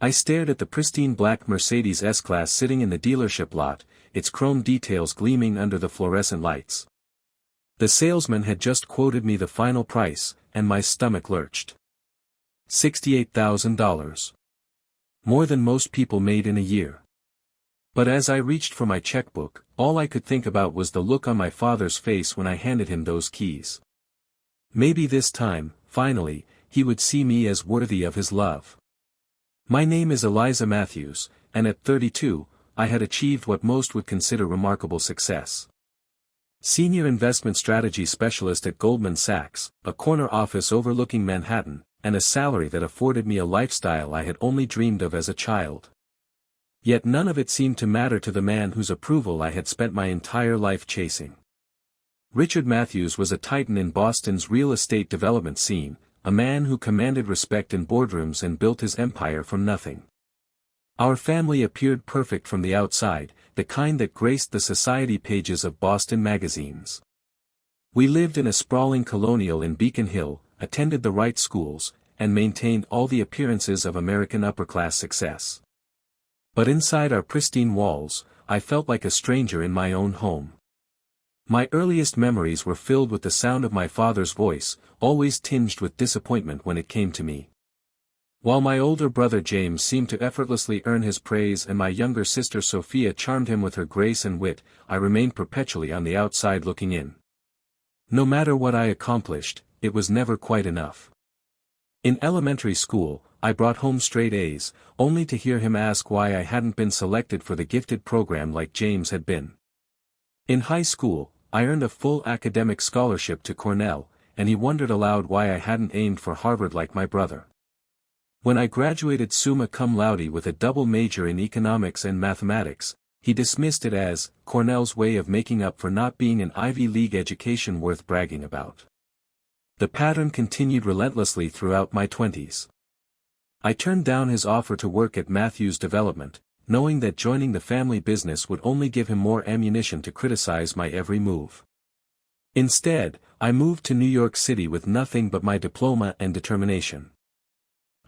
I stared at the pristine black Mercedes S-Class sitting in the dealership lot, its chrome details gleaming under the fluorescent lights. The salesman had just quoted me the final price, and my stomach lurched. $68,000. More than most people made in a year. But as I reached for my checkbook, all I could think about was the look on my father's face when I handed him those keys. Maybe this time, finally, he would see me as worthy of his love. My name is Eliza Matthews, and at 32, I had achieved what most would consider remarkable success. Senior investment strategy specialist at Goldman Sachs, a corner office overlooking Manhattan, and a salary that afforded me a lifestyle I had only dreamed of as a child. Yet none of it seemed to matter to the man whose approval I had spent my entire life chasing. Richard Matthews was a titan in Boston's real estate development scene, a man who commanded respect in boardrooms and built his empire from nothing. Our family appeared perfect from the outside, the kind that graced the society pages of Boston magazines. We lived in a sprawling colonial in Beacon Hill, attended the right schools, and maintained all the appearances of American upper-class success. But inside our pristine walls, I felt like a stranger in my own home. My earliest memories were filled with the sound of my father's voice, always tinged with disappointment when it came to me. While my older brother James seemed to effortlessly earn his praise and my younger sister Sophia charmed him with her grace and wit, I remained perpetually on the outside looking in. No matter what I accomplished, it was never quite enough. In elementary school, I brought home straight A's, only to hear him ask why I hadn't been selected for the gifted program like James had been. In high school, I earned a full academic scholarship to Cornell, and he wondered aloud why I hadn't aimed for Harvard like my brother. When I graduated summa cum laude with a double major in economics and mathematics, he dismissed it as Cornell's way of making up for not being an Ivy League education worth bragging about. The pattern continued relentlessly throughout my 20s. I turned down his offer to work at Matthews Development, knowing that joining the family business would only give him more ammunition to criticize my every move. Instead, I moved to New York City with nothing but my diploma and determination.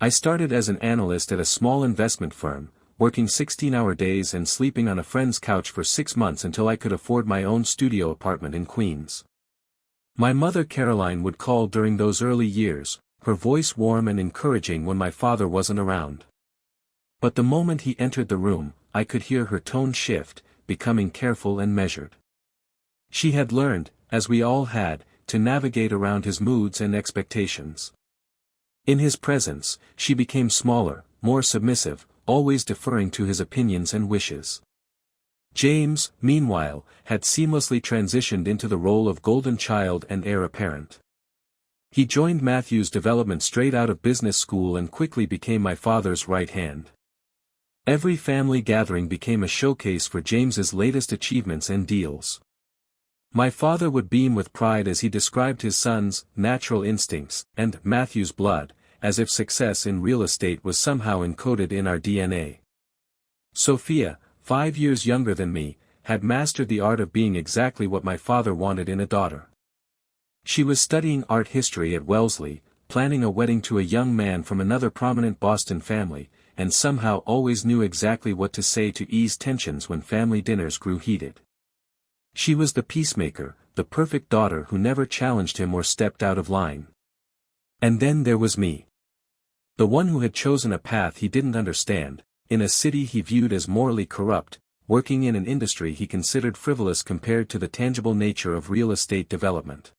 I started as an analyst at a small investment firm, working 16-hour days and sleeping on a friend's couch for 6 months until I could afford my own studio apartment in Queens. My mother Caroline would call during those early years, her voice warm and encouraging when my father wasn't around. But the moment he entered the room, I could hear her tone shift, becoming careful and measured. She had learned, as we all had, to navigate around his moods and expectations. In his presence, she became smaller, more submissive, always deferring to his opinions and wishes. James, meanwhile, had seamlessly transitioned into the role of golden child and heir apparent. He joined Matthews Development straight out of business school and quickly became my father's right hand. Every family gathering became a showcase for James's latest achievements and deals. My father would beam with pride as he described his son's natural instincts and Matthews' blood, as if success in real estate was somehow encoded in our DNA. Sophia, 5 years younger than me, had mastered the art of being exactly what my father wanted in a daughter. She was studying art history at Wellesley, planning a wedding to a young man from another prominent Boston family, and somehow always knew exactly what to say to ease tensions when family dinners grew heated. She was the peacemaker, the perfect daughter who never challenged him or stepped out of line. And then there was me. The one who had chosen a path he didn't understand, in a city he viewed as morally corrupt, working in an industry he considered frivolous compared to the tangible nature of real estate development.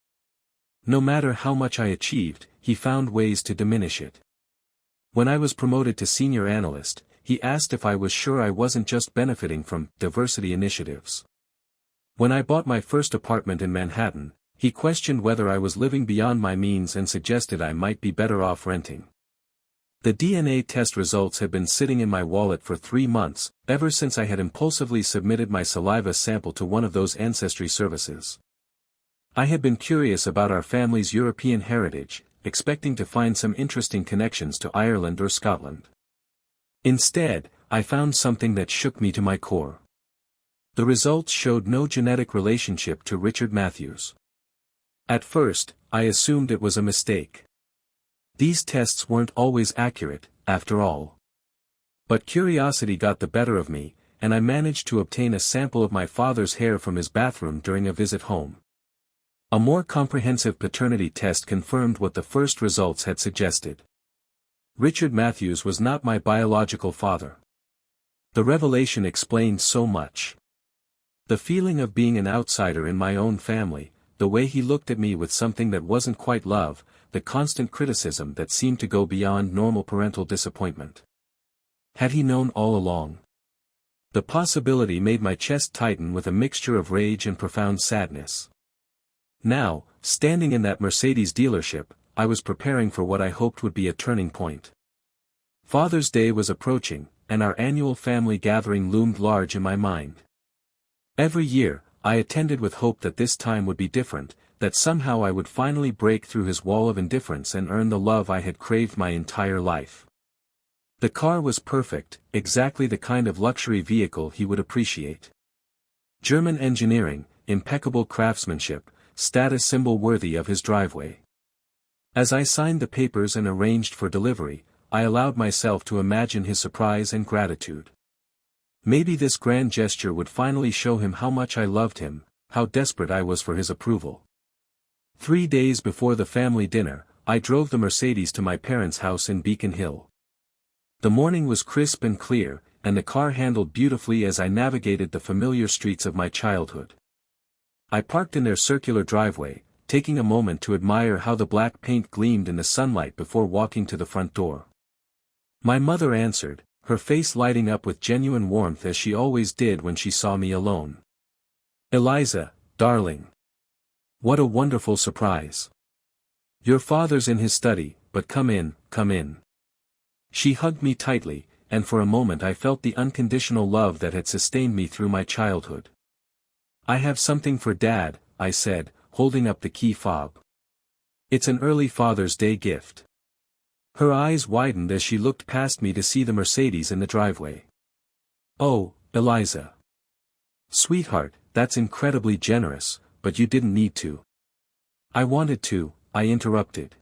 No matter how much I achieved, he found ways to diminish it. When I was promoted to senior analyst, he asked if I was sure I wasn't just benefiting from diversity initiatives. When I bought my first apartment in Manhattan, he questioned whether I was living beyond my means and suggested I might be better off renting. The DNA test results had been sitting in my wallet for 3 months, ever since I had impulsively submitted my saliva sample to one of those ancestry services. I had been curious about our family's European heritage, expecting to find some interesting connections to Ireland or Scotland. Instead, I found something that shook me to my core. The results showed no genetic relationship to Richard Matthews. At first, I assumed it was a mistake. These tests weren't always accurate, after all. But curiosity got the better of me, and I managed to obtain a sample of my father's hair from his bathroom during a visit home. A more comprehensive paternity test confirmed what the first results had suggested. Richard Matthews was not my biological father. The revelation explained so much. The feeling of being an outsider in my own family, the way he looked at me with something that wasn't quite love, the constant criticism that seemed to go beyond normal parental disappointment. Had he known all along? The possibility made my chest tighten with a mixture of rage and profound sadness. Now, standing in that Mercedes dealership, I was preparing for what I hoped would be a turning point. Father's Day was approaching, and our annual family gathering loomed large in my mind. Every year, I attended with hope that this time would be different, that somehow I would finally break through his wall of indifference and earn the love I had craved my entire life. The car was perfect, exactly the kind of luxury vehicle he would appreciate. German engineering, impeccable craftsmanship, status symbol worthy of his driveway. As I signed the papers and arranged for delivery, I allowed myself to imagine his surprise and gratitude. Maybe this grand gesture would finally show him how much I loved him, how desperate I was for his approval. 3 days before the family dinner, I drove the Mercedes to my parents' house in Beacon Hill. The morning was crisp and clear, and the car handled beautifully as I navigated the familiar streets of my childhood. I parked in their circular driveway, taking a moment to admire how the black paint gleamed in the sunlight before walking to the front door. My mother answered, her face lighting up with genuine warmth as she always did when she saw me alone. "Eliza, darling. What a wonderful surprise. Your father's in his study, but come in, come in." She hugged me tightly, and for a moment I felt the unconditional love that had sustained me through my childhood. "I have something for Dad," I said, holding up the key fob. "It's an early Father's Day gift." Her eyes widened as she looked past me to see the Mercedes in the driveway. "Oh, Eliza. Sweetheart, that's incredibly generous, but you didn't need to." "I wanted to," I interrupted.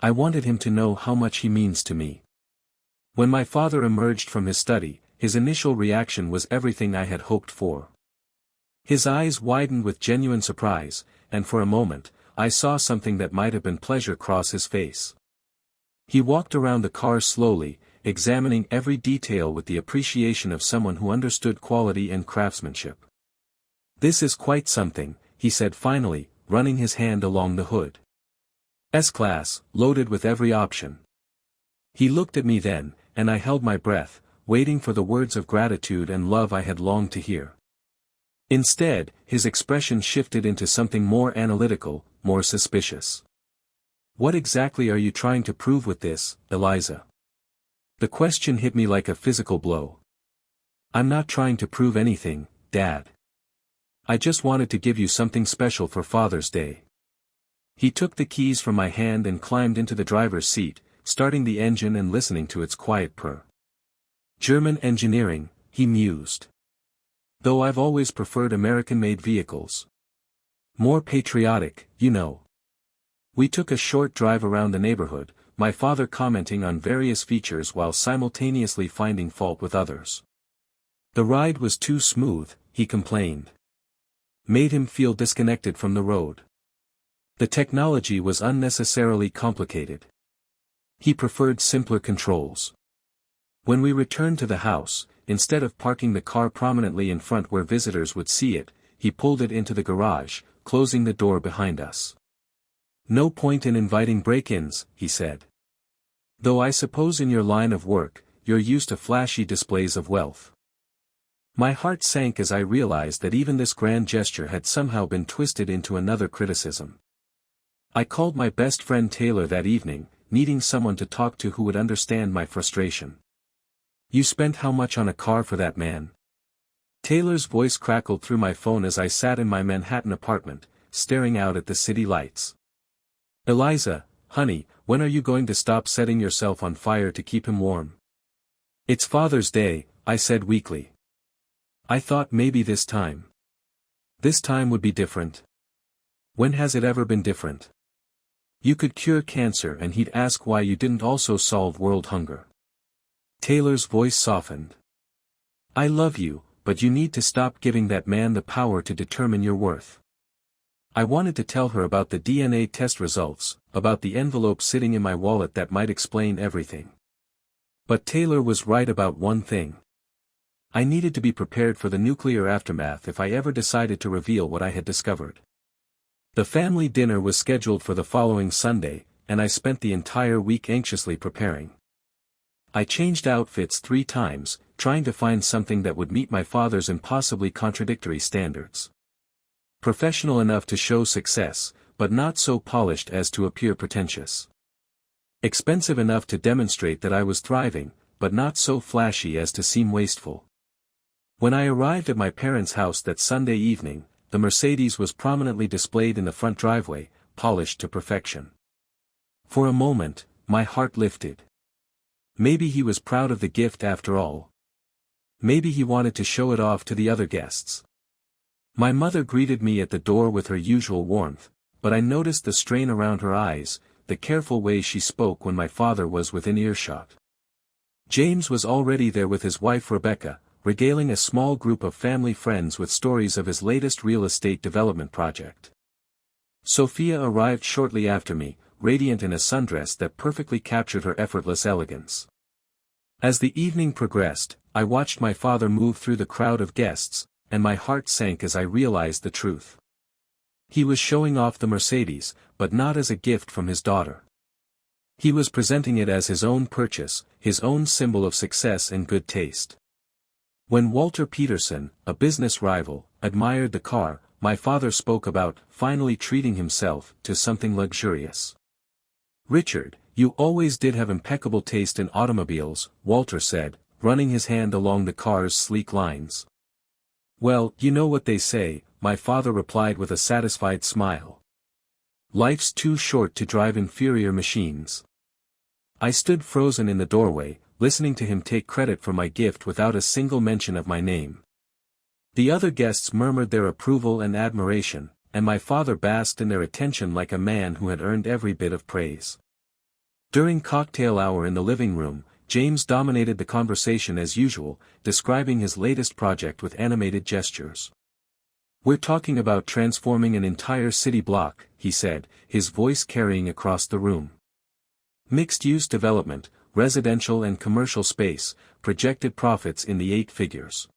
"I wanted him to know how much he means to me." When my father emerged from his study, his initial reaction was everything I had hoped for. His eyes widened with genuine surprise, and for a moment, I saw something that might have been pleasure cross his face. He walked around the car slowly, examining every detail with the appreciation of someone who understood quality and craftsmanship. "This is quite something," he said finally, running his hand along the hood. "S-Class, loaded with every option." He looked at me then, and I held my breath, waiting for the words of gratitude and love I had longed to hear. Instead, his expression shifted into something more analytical, more suspicious. "What exactly are you trying to prove with this, Eliza?" The question hit me like a physical blow. "I'm not trying to prove anything, Dad. I just wanted to give you something special for Father's Day." He took the keys from my hand and climbed into the driver's seat, starting the engine and listening to its quiet purr. "German engineering," he mused. "Though I've always preferred American-made vehicles. More patriotic, you know." We took a short drive around the neighborhood, my father commenting on various features while simultaneously finding fault with others. The ride was too smooth, he complained. Made him feel disconnected from the road. The technology was unnecessarily complicated. He preferred simpler controls. When we returned to the house, instead of parking the car prominently in front where visitors would see it, he pulled it into the garage, closing the door behind us. "No point in inviting break-ins," he said. "Though I suppose in your line of work, you're used to flashy displays of wealth." My heart sank as I realized that even this grand gesture had somehow been twisted into another criticism. I called my best friend Taylor that evening, needing someone to talk to who would understand my frustration. "You spent how much on a car for that man?" Taylor's voice crackled through my phone as I sat in my Manhattan apartment, staring out at the city lights. "Eliza, honey, when are you going to stop setting yourself on fire to keep him warm?" "It's Father's Day," I said weakly. "I thought maybe this time would be different." "When has it ever been different? You could cure cancer and he'd ask why you didn't also solve world hunger." Taylor's voice softened. I love you, but you need to stop giving that man the power to determine your worth. I wanted to tell her about the DNA test results, about the envelope sitting in my wallet that might explain everything. But Taylor was right about one thing. I needed to be prepared for the nuclear aftermath if I ever decided to reveal what I had discovered. The family dinner was scheduled for the following Sunday, and I spent the entire week anxiously preparing. I changed outfits 3 times, trying to find something that would meet my father's impossibly contradictory standards. Professional enough to show success, but not so polished as to appear pretentious. Expensive enough to demonstrate that I was thriving, but not so flashy as to seem wasteful. When I arrived at my parents' house that Sunday evening, the Mercedes was prominently displayed in the front driveway, polished to perfection. For a moment, my heart lifted. Maybe he was proud of the gift after all. Maybe he wanted to show it off to the other guests. My mother greeted me at the door with her usual warmth, but I noticed the strain around her eyes, the careful way she spoke when my father was within earshot. James was already there with his wife Rebecca, regaling a small group of family friends with stories of his latest real estate development project. Sophia arrived shortly after me, radiant in a sundress that perfectly captured her effortless elegance. As the evening progressed, I watched my father move through the crowd of guests, and my heart sank as I realized the truth. He was showing off the Mercedes, but not as a gift from his daughter. He was presenting it as his own purchase, his own symbol of success and good taste. When Walter Peterson, a business rival, admired the car, my father spoke about finally treating himself to something luxurious. "Richard, you always did have impeccable taste in automobiles," Walter said, running his hand along the car's sleek lines. "Well, you know what they say," my father replied with a satisfied smile. "Life's too short to drive inferior machines." I stood frozen in the doorway, listening to him take credit for my gift without a single mention of my name. The other guests murmured their approval and admiration, and my father basked in their attention like a man who had earned every bit of praise. During cocktail hour in the living room, James dominated the conversation as usual, describing his latest project with animated gestures. "We're talking about transforming an entire city block," he said, his voice carrying across the room. "Mixed-use development, residential and commercial space, projected profits in the 8 figures."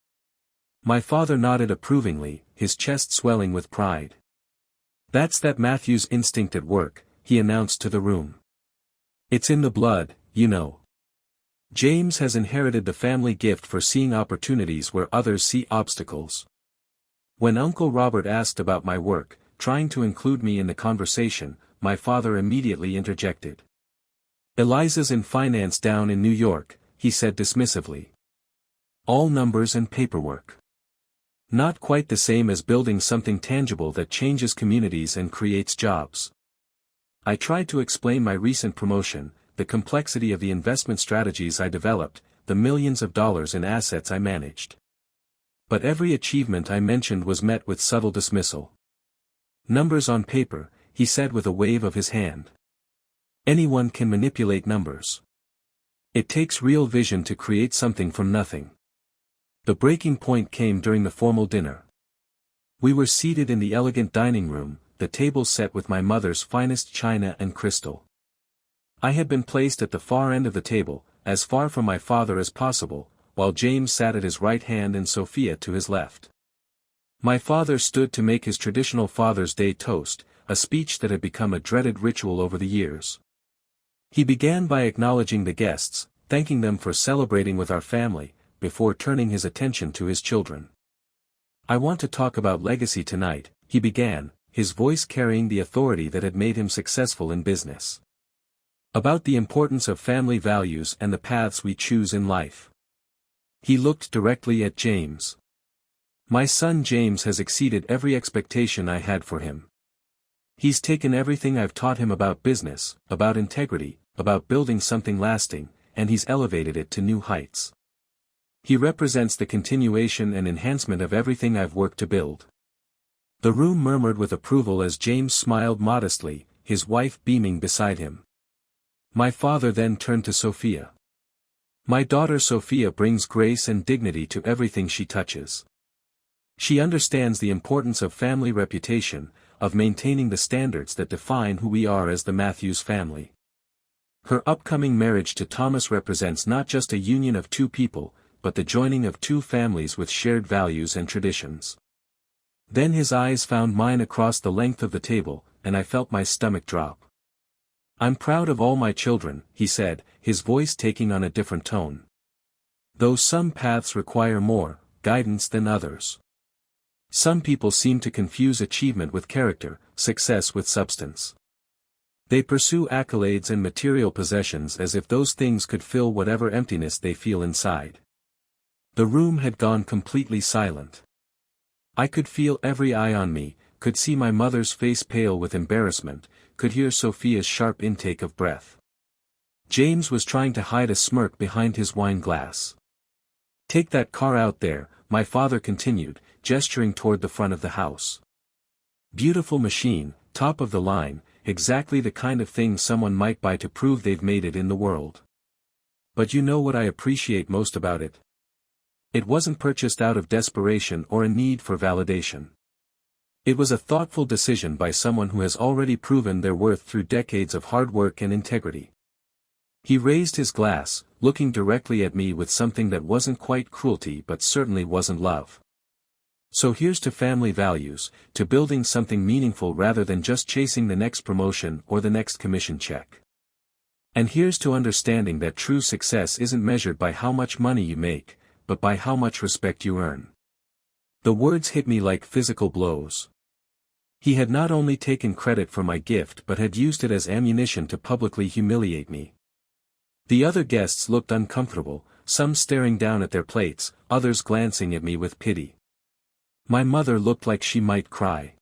My father nodded approvingly, his chest swelling with pride. "That's that Matthews instinct at work," he announced to the room. "It's in the blood, you know. James has inherited the family gift for seeing opportunities where others see obstacles." When Uncle Robert asked about my work, trying to include me in the conversation, my father immediately interjected. "Eliza's in finance down in New York," he said dismissively. "All numbers and paperwork. Not quite the same as building something tangible that changes communities and creates jobs." I tried to explain my recent promotion, the complexity of the investment strategies I developed, the millions of dollars in assets I managed. But every achievement I mentioned was met with subtle dismissal. "Numbers on paper," he said with a wave of his hand. "Anyone can manipulate numbers. It takes real vision to create something from nothing." The breaking point came during the formal dinner. We were seated in the elegant dining room, the table set with my mother's finest china and crystal. I had been placed at the far end of the table, as far from my father as possible, while James sat at his right hand and Sophia to his left. My father stood to make his traditional Father's Day toast, a speech that had become a dreaded ritual over the years. He began by acknowledging the guests, thanking them for celebrating with our family, before turning his attention to his children. "I want to talk about legacy tonight," he began, his voice carrying the authority that had made him successful in business. "About the importance of family values and the paths we choose in life." He looked directly at James. "My son James has exceeded every expectation I had for him. He's taken everything I've taught him about business, about integrity, about building something lasting, and he's elevated it to new heights. He represents the continuation and enhancement of everything I've worked to build." The room murmured with approval as James smiled modestly, his wife beaming beside him. My father then turned to Sophia. My daughter Sophia brings grace and dignity to everything she touches. She understands the importance of family reputation, of maintaining the standards that define who we are as the Matthews family. Her upcoming marriage to Thomas represents not just a union of two people, but the joining of two families with shared values and traditions. Then his eyes found mine across the length of the table, and I felt my stomach drop. I'm proud of all my children, he said, his voice taking on a different tone. Though some paths require more guidance than others. Some people seem to confuse achievement with character, success with substance. They pursue accolades and material possessions as if those things could fill whatever emptiness they feel inside. The room had gone completely silent. I could feel every eye on me, could see my mother's face pale with embarrassment, could hear Sophia's sharp intake of breath. James was trying to hide a smirk behind his wine glass. Take that car out there, my father continued, gesturing toward the front of the house. Beautiful machine, top of the line, exactly the kind of thing someone might buy to prove they've made it in the world. But you know what I appreciate most about it? It wasn't purchased out of desperation or a need for validation. It was a thoughtful decision by someone who has already proven their worth through decades of hard work and integrity. He raised his glass, looking directly at me with something that wasn't quite cruelty but certainly wasn't love. So here's to family values, to building something meaningful rather than just chasing the next promotion or the next commission check. And here's to understanding that true success isn't measured by how much money you make, but by how much respect you earn. The words hit me like physical blows. He had not only taken credit for my gift but had used it as ammunition to publicly humiliate me. The other guests looked uncomfortable, some staring down at their plates, others glancing at me with pity. My mother looked like she might cry.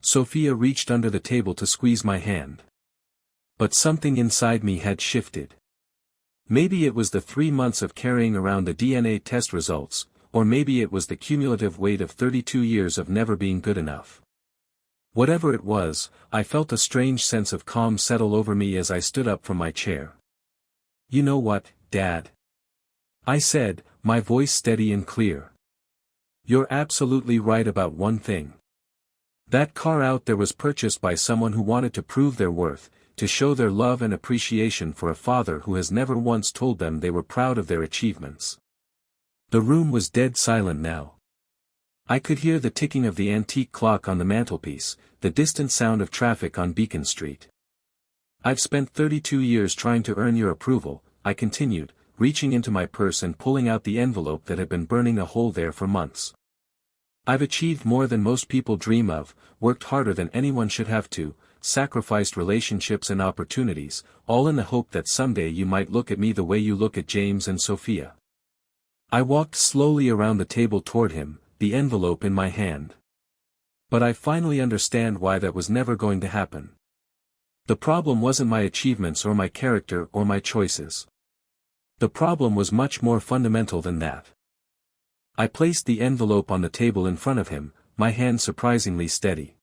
Sophia reached under the table to squeeze my hand. But something inside me had shifted. Maybe it was the 3 months of carrying around the DNA test results, or maybe it was the cumulative weight of 32 years of never being good enough. Whatever it was, I felt a strange sense of calm settle over me as I stood up from my chair. You know what, Dad? I said, my voice steady and clear. You're absolutely right about one thing. That car out there was purchased by someone who wanted to prove their worth, to show their love and appreciation for a father who has never once told them they were proud of their achievements. The room was dead silent now. I could hear the ticking of the antique clock on the mantelpiece, the distant sound of traffic on Beacon Street. I've spent 32 years trying to earn your approval, I continued, reaching into my purse and pulling out the envelope that had been burning a hole there for months. I've achieved more than most people dream of, worked harder than anyone should have to, sacrificed relationships and opportunities, all in the hope that someday you might look at me the way you look at James and Sophia. I walked slowly around the table toward him, the envelope in my hand. But I finally understand why that was never going to happen. The problem wasn't my achievements or my character or my choices. The problem was much more fundamental than that. I placed the envelope on the table in front of him, my hand surprisingly steady.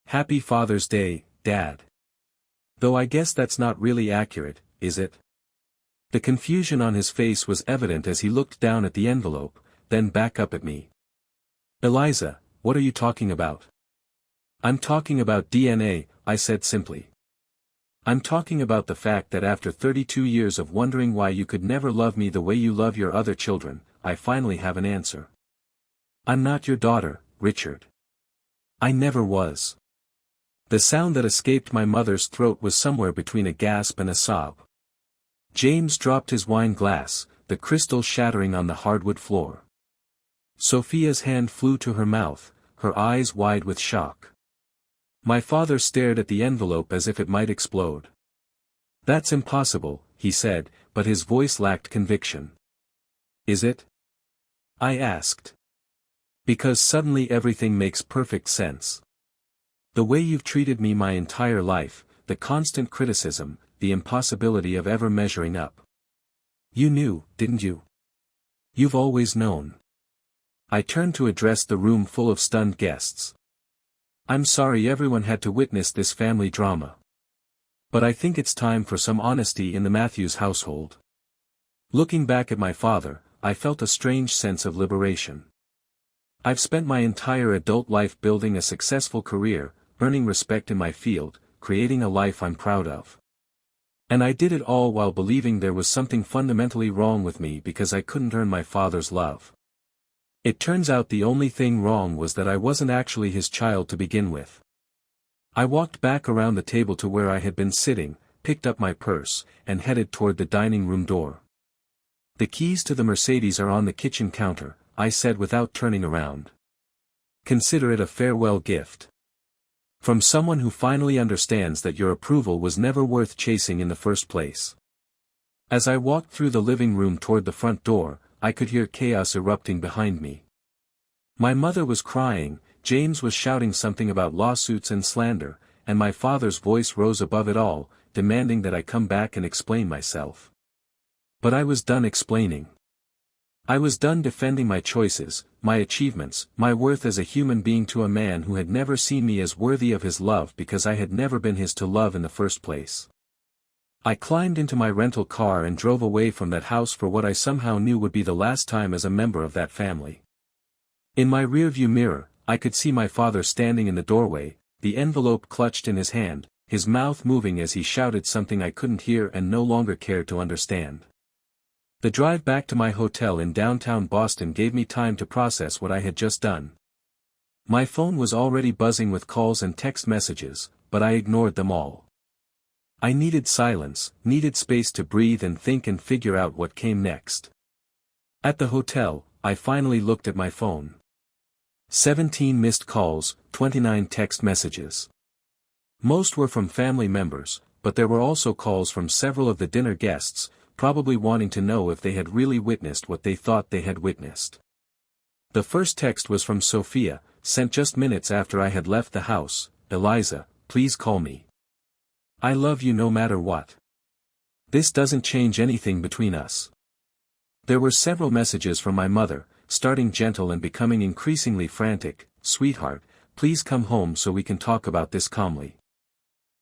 Happy Father's Day, Dad. Though I guess that's not really accurate, is it? The confusion on his face was evident as he looked down at the envelope, then back up at me. Eliza, what are you talking about? I'm talking about DNA, I said simply. I'm talking about the fact that after 32 years of wondering why you could never love me the way you love your other children, I finally have an answer. I'm not your daughter, Richard. I never was. The sound that escaped my mother's throat was somewhere between a gasp and a sob. James dropped his wine glass, the crystal shattering on the hardwood floor. Sophia's hand flew to her mouth, her eyes wide with shock. My father stared at the envelope as if it might explode. That's impossible, he said, but his voice lacked conviction. Is it? I asked. Because suddenly everything makes perfect sense. The way you've treated me my entire life, the constant criticism, the impossibility of ever measuring up. You knew, didn't you? You've always known. I turned to address the room full of stunned guests. I'm sorry everyone had to witness this family drama. But I think it's time for some honesty in the Matthews household. Looking back at my father, I felt a strange sense of liberation. I've spent my entire adult life building a successful career, earning respect in my field, creating a life I'm proud of. And I did it all while believing there was something fundamentally wrong with me because I couldn't earn my father's love. It turns out the only thing wrong was that I wasn't actually his child to begin with. I walked back around the table to where I had been sitting, picked up my purse, and headed toward the dining room door. "The keys to the Mercedes are on the kitchen counter," I said without turning around. "Consider it a farewell gift. From someone who finally understands that your approval was never worth chasing in the first place." As I walked through the living room toward the front door, I could hear chaos erupting behind me. My mother was crying, James was shouting something about lawsuits and slander, and my father's voice rose above it all, demanding that I come back and explain myself. But I was done explaining. I was done defending my choices, my achievements, my worth as a human being to a man who had never seen me as worthy of his love because I had never been his to love in the first place. I climbed into my rental car and drove away from that house for what I somehow knew would be the last time as a member of that family. In my rearview mirror, I could see my father standing in the doorway, the envelope clutched in his hand, his mouth moving as he shouted something I couldn't hear and no longer cared to understand. The drive back to my hotel in downtown Boston gave me time to process what I had just done. My phone was already buzzing with calls and text messages, but I ignored them all. I needed silence, needed space to breathe and think and figure out what came next. At the hotel, I finally looked at my phone. 17 missed calls, 29 text messages. Most were from family members, but there were also calls from several of the dinner guests, probably wanting to know if they had really witnessed what they thought they had witnessed. The first text was from Sophia, sent just minutes after I had left the house. "Eliza, please call me. I love you no matter what. This doesn't change anything between us." There were several messages from my mother, starting gentle and becoming increasingly frantic. "Sweetheart, please come home so we can talk about this calmly.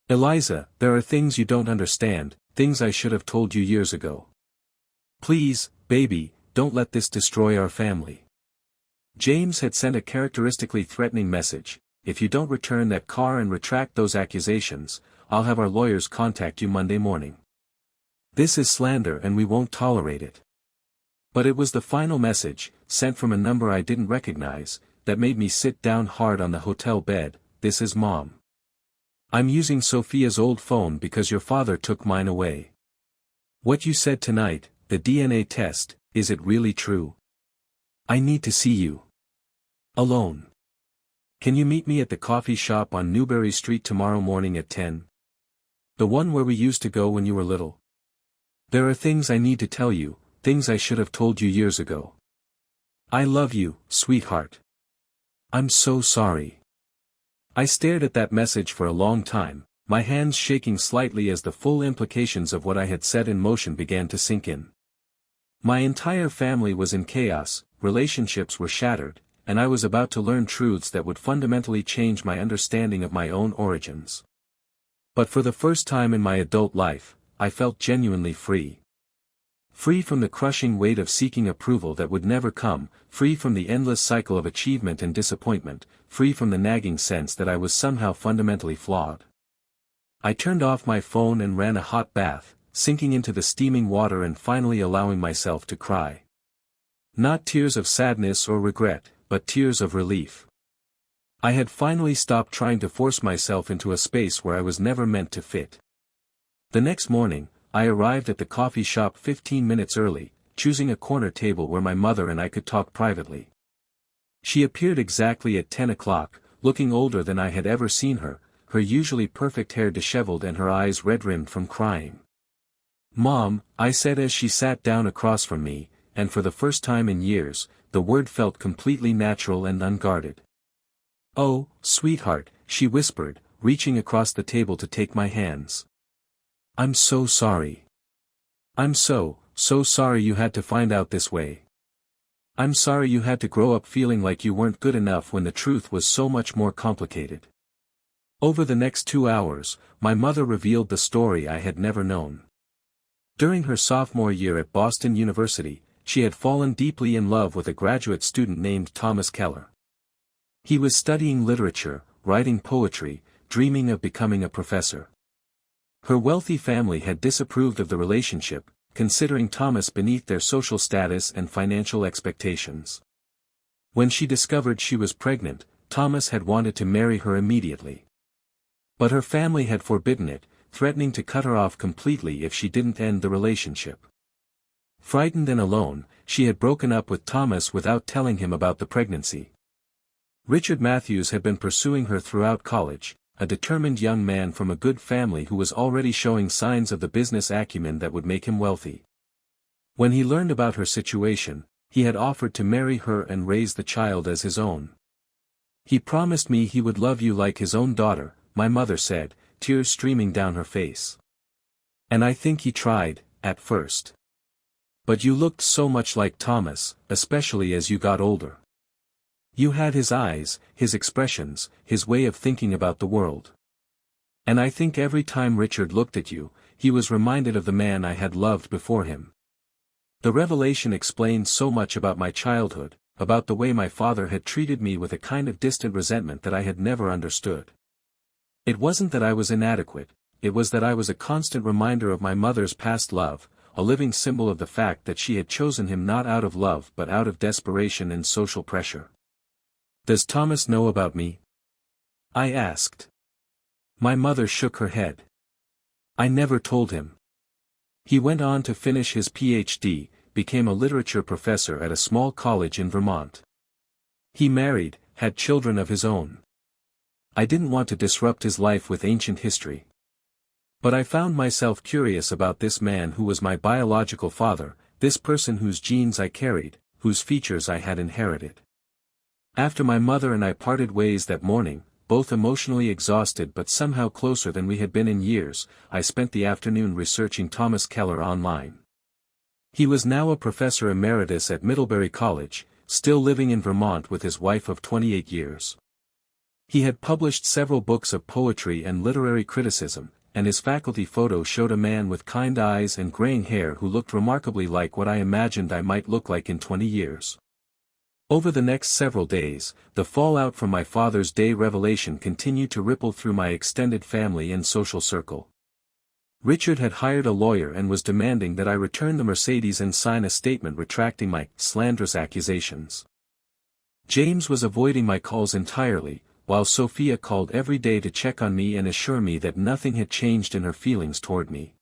Eliza, there are things you don't understand, things I should have told you years ago. Please, baby, don't let this destroy our family." James had sent a characteristically threatening message: "If you don't return that car and retract those accusations, I'll have our lawyers contact you Monday morning. This is slander and we won't tolerate it." But it was the final message, sent from a number I didn't recognize, that made me sit down hard on the hotel bed. "This is Mom. I'm using Sophia's old phone because your father took mine away. What you said tonight, the DNA test, is it really true? I need to see you. Alone. Can you meet me at the coffee shop on Newbury Street tomorrow morning at 10? The one where we used to go when you were little. There are things I need to tell you, things I should have told you years ago. I love you, sweetheart. I'm so sorry." I stared at that message for a long time, my hands shaking slightly as the full implications of what I had set in motion began to sink in. My entire family was in chaos, relationships were shattered, and I was about to learn truths that would fundamentally change my understanding of my own origins. But for the first time in my adult life, I felt genuinely free. Free from the crushing weight of seeking approval that would never come, free from the endless cycle of achievement and disappointment, free from the nagging sense that I was somehow fundamentally flawed. I turned off my phone and ran a hot bath, sinking into the steaming water and finally allowing myself to cry. Not tears of sadness or regret, but tears of relief. I had finally stopped trying to force myself into a space where I was never meant to fit. The next morning, I arrived at the coffee shop 15 minutes early, choosing a corner table where my mother and I could talk privately. She appeared exactly at 10 o'clock, looking older than I had ever seen her, her usually perfect hair disheveled and her eyes red-rimmed from crying. "Mom," I said as she sat down across from me, and for the first time in years, the word felt completely natural and unguarded. "Oh, sweetheart," she whispered, reaching across the table to take my hands. "I'm so sorry. I'm so sorry you had to find out this way. I'm sorry you had to grow up feeling like you weren't good enough when the truth was so much more complicated." Over the next 2 hours, my mother revealed the story I had never known. During her sophomore year at Boston University, she had fallen deeply in love with a graduate student named Thomas Keller. He was studying literature, writing poetry, dreaming of becoming a professor. Her wealthy family had disapproved of the relationship, considering Thomas beneath their social status and financial expectations. When she discovered she was pregnant, Thomas had wanted to marry her immediately. But her family had forbidden it, threatening to cut her off completely if she didn't end the relationship. Frightened and alone, she had broken up with Thomas without telling him about the pregnancy. Richard Matthews had been pursuing her throughout college, a determined young man from a good family who was already showing signs of the business acumen that would make him wealthy. When he learned about her situation, he had offered to marry her and raise the child as his own. "He promised me he would love you like his own daughter," my mother said, tears streaming down her face. "And I think he tried, at first. But you looked so much like Thomas, especially as you got older. You had his eyes, his expressions, his way of thinking about the world. And I think every time Richard looked at you, he was reminded of the man I had loved before him." The revelation explained so much about my childhood, about the way my father had treated me with a kind of distant resentment that I had never understood. It wasn't that I was inadequate, it was that I was a constant reminder of my mother's past love, a living symbol of the fact that she had chosen him not out of love but out of desperation and social pressure. "Does Thomas know about me?" I asked. My mother shook her head. "I never told him. He went on to finish his PhD, became a literature professor at a small college in Vermont. He married, had children of his own. I didn't want to disrupt his life with ancient history. But I found myself curious about this man who was my biological father, this person whose genes I carried, whose features I had inherited." After my mother and I parted ways that morning, both emotionally exhausted but somehow closer than we had been in years, I spent the afternoon researching Thomas Keller online. He was now a professor emeritus at Middlebury College, still living in Vermont with his wife of 28 years. He had published several books of poetry and literary criticism, and his faculty photo showed a man with kind eyes and graying hair who looked remarkably like what I imagined I might look like in 20 years. Over the next several days, the fallout from my father's day revelation continued to ripple through my extended family and social circle. Richard had hired a lawyer and was demanding that I return the Mercedes and sign a statement retracting my slanderous accusations. James was avoiding my calls entirely, while Sophia called every day to check on me and assure me that nothing had changed in her feelings toward me.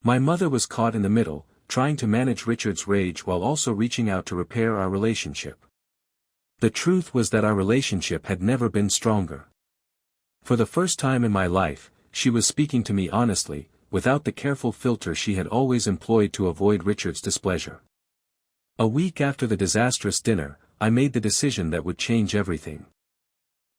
My mother was caught in the middle, trying to manage Richard's rage while also reaching out to repair our relationship. The truth was that our relationship had never been stronger. For the first time in my life, she was speaking to me honestly, without the careful filter she had always employed to avoid Richard's displeasure. A week after the disastrous dinner, I made the decision that would change everything.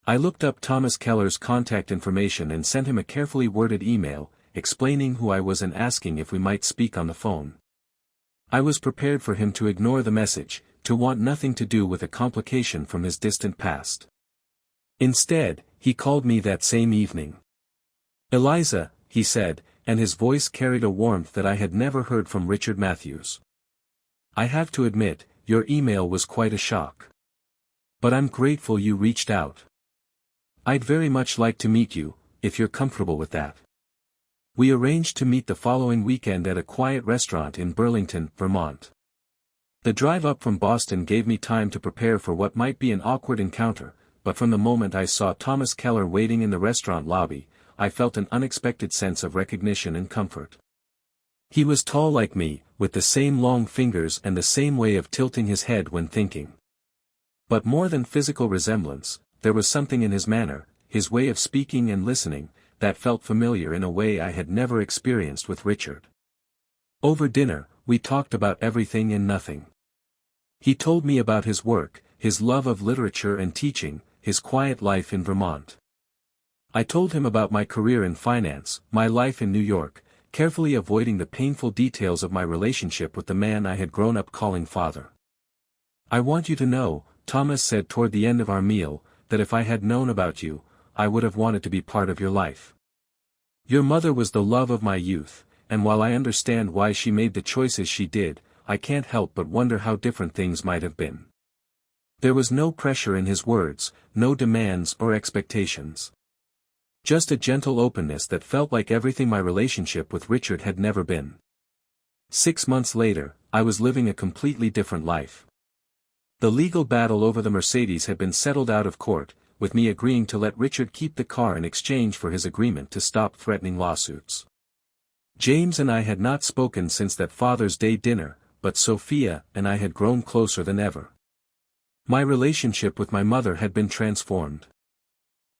I looked up Thomas Keller's contact information and sent him a carefully worded email, explaining who I was and asking if we might speak on the phone. I was prepared for him to ignore the message, to want nothing to do with a complication from his distant past. Instead, he called me that same evening. "Eliza," he said, and his voice carried a warmth that I had never heard from Richard Matthews. "I have to admit, your email was quite a shock. But I'm grateful you reached out. I'd very much like to meet you, if you're comfortable with that." We arranged to meet the following weekend at a quiet restaurant in Burlington, Vermont. The drive up from Boston gave me time to prepare for what might be an awkward encounter, but from the moment I saw Thomas Keller waiting in the restaurant lobby, I felt an unexpected sense of recognition and comfort. He was tall like me, with the same long fingers and the same way of tilting his head when thinking. But more than physical resemblance, there was something in his manner, his way of speaking and listening, that felt familiar in a way I had never experienced with Richard. Over dinner, we talked about everything and nothing. He told me about his work, his love of literature and teaching, his quiet life in Vermont. I told him about my career in finance, my life in New York, carefully avoiding the painful details of my relationship with the man I had grown up calling father. "I want you to know," Thomas said toward the end of our meal, "that if I had known about you, I would have wanted to be part of your life. Your mother was the love of my youth, and while I understand why she made the choices she did, I can't help but wonder how different things might have been. There was no pressure in his words, no demands or expectations. Just a gentle openness that felt like everything my relationship with Richard had never been. 6 months later, I was living a completely different life. The legal battle over the Mercedes had been settled out of court, with me agreeing to let Richard keep the car in exchange for his agreement to stop threatening lawsuits. James and I had not spoken since that Father's Day dinner, but Sophia and I had grown closer than ever. My relationship with my mother had been transformed.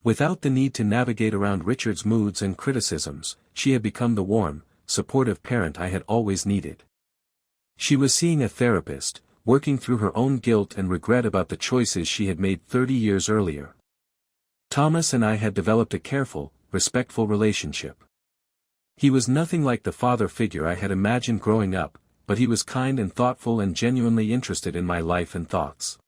Without the need to navigate around Richard's moods and criticisms, she had become the warm, supportive parent I had always needed. She was seeing a therapist, working through her own guilt and regret about the choices she had made 30 years earlier. Thomas and I had developed a careful, respectful relationship. He was nothing like the father figure I had imagined growing up, but he was kind and thoughtful and genuinely interested in my life and thoughts.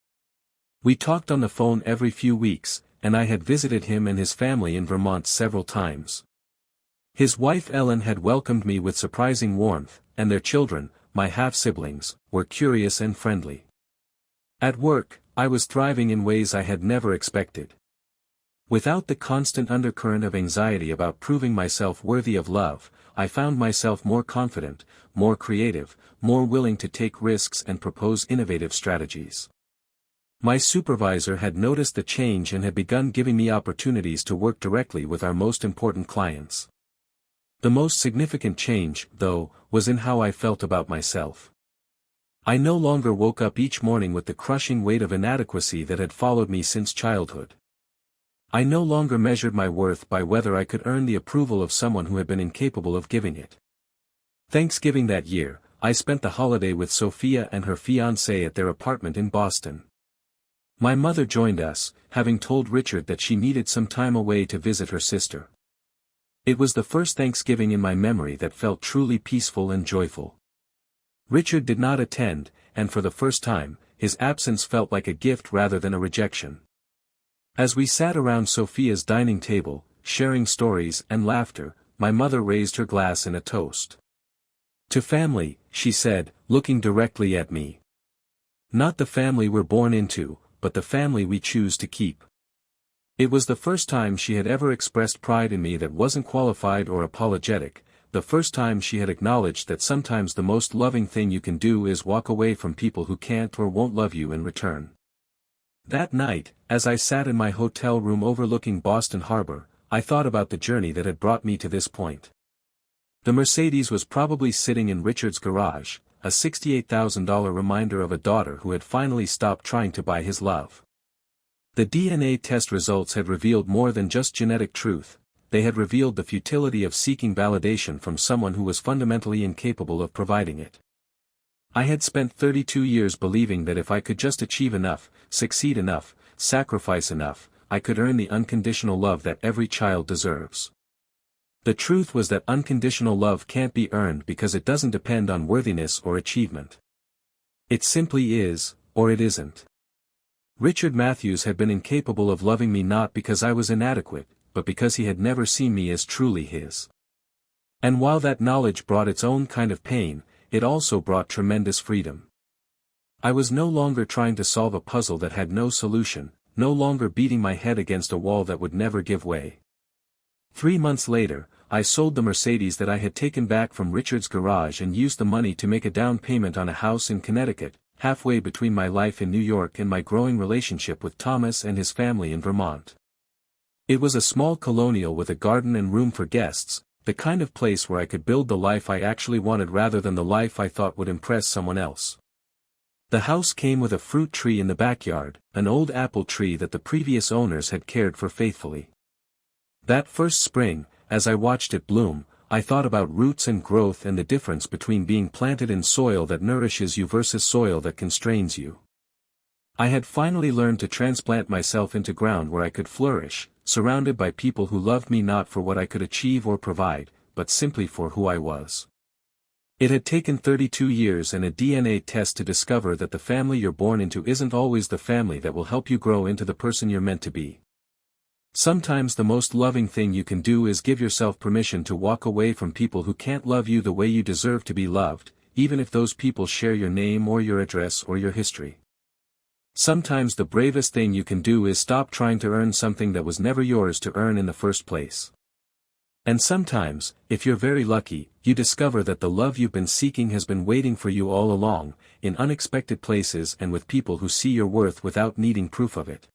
We talked on the phone every few weeks, and I had visited him and his family in Vermont several times. His wife Ellen had welcomed me with surprising warmth, and their children, my half-siblings, were curious and friendly. At work, I was thriving in ways I had never expected. Without the constant undercurrent of anxiety about proving myself worthy of love, I found myself more confident, more creative, more willing to take risks and propose innovative strategies. My supervisor had noticed the change and had begun giving me opportunities to work directly with our most important clients. The most significant change, though, was in how I felt about myself. I no longer woke up each morning with the crushing weight of inadequacy that had followed me since childhood. I no longer measured my worth by whether I could earn the approval of someone who had been incapable of giving it. Thanksgiving that year, I spent the holiday with Sophia and her fiancé at their apartment in Boston. My mother joined us, having told Richard that she needed some time away to visit her sister. It was the first Thanksgiving in my memory that felt truly peaceful and joyful. Richard did not attend, and for the first time, his absence felt like a gift rather than a rejection. As we sat around Sophia's dining table, sharing stories and laughter, my mother raised her glass in a toast. "To family," she said, looking directly at me. "Not the family we're born into, but the family we choose to keep." It was the first time she had ever expressed pride in me that wasn't qualified or apologetic, the first time she had acknowledged that sometimes the most loving thing you can do is walk away from people who can't or won't love you in return. That night, as I sat in my hotel room overlooking Boston Harbor, I thought about the journey that had brought me to this point. The Mercedes was probably sitting in Richard's garage, a $68,000 reminder of a daughter who had finally stopped trying to buy his love. The DNA test results had revealed more than just genetic truth, they had revealed the futility of seeking validation from someone who was fundamentally incapable of providing it. I had spent 32 years believing that if I could just achieve enough, succeed enough, sacrifice enough, I could earn the unconditional love that every child deserves. The truth was that unconditional love can't be earned because it doesn't depend on worthiness or achievement. It simply is, or it isn't. Richard Matthews had been incapable of loving me not because I was inadequate, but because he had never seen me as truly his. And while that knowledge brought its own kind of pain, it also brought tremendous freedom. I was no longer trying to solve a puzzle that had no solution, no longer beating my head against a wall that would never give way. 3 months later, I sold the Mercedes that I had taken back from Richard's garage and used the money to make a down payment on a house in Connecticut, halfway between my life in New York and my growing relationship with Thomas and his family in Vermont. It was a small colonial with a garden and room for guests, the kind of place where I could build the life I actually wanted rather than the life I thought would impress someone else. The house came with a fruit tree in the backyard, an old apple tree that the previous owners had cared for faithfully. That first spring, as I watched it bloom, I thought about roots and growth and the difference between being planted in soil that nourishes you versus soil that constrains you. I had finally learned to transplant myself into ground where I could flourish, surrounded by people who loved me not for what I could achieve or provide, but simply for who I was. It had taken 32 years and a DNA test to discover that the family you're born into isn't always the family that will help you grow into the person you're meant to be. Sometimes the most loving thing you can do is give yourself permission to walk away from people who can't love you the way you deserve to be loved, even if those people share your name or your address or your history. Sometimes the bravest thing you can do is stop trying to earn something that was never yours to earn in the first place. And sometimes, if you're very lucky, you discover that the love you've been seeking has been waiting for you all along, in unexpected places and with people who see your worth without needing proof of it.